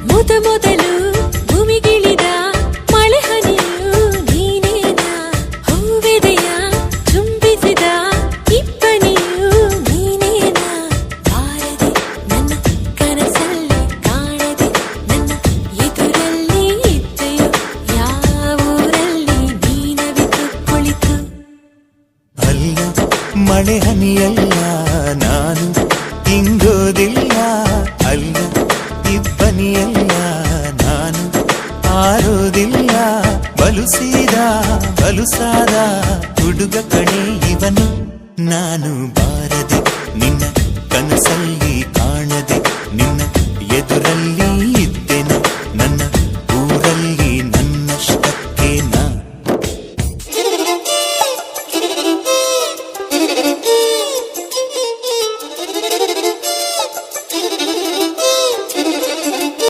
ಮೊದಲು ಭೂಮಿಗಿಳಿದ ಮಳೆ ಹನಿಯು ನೀನೇನ, ಹೂವೆದೆಯ ಚುಂಬಿಸಿದ ಇಬ್ಬನಿಯು ನೀನೇನ, ಬಾರದೆ ನನ್ನ ಕನಸಲ್ಲಿ ಕಾಣದೆ ನನ್ನ ಎದುರಲ್ಲಿ ಇದ್ದೆಯೋ, ಯಾವೂರಲ್ಲಿ ನೀನವಿತು ಕುಳಿತು. ಅಲ್ಲ ಮಳೆ ಹನಿಯಲ್ಲ ನಾನು ಹಿಂಗೋದಿಲ್ಲ, ಅಲ್ಲ ಇಬ್ಬನಿಯಲ್ಲ ನಾನು ಆರೋದಿಲ್ಲ, ಬಲುಸಾದ ಹುಡುಗ ಕಣೆ ಇವನು, ನಾನು ಬಾರದೆ ನಿನ್ನ ಕನಸಲ್ಲಿ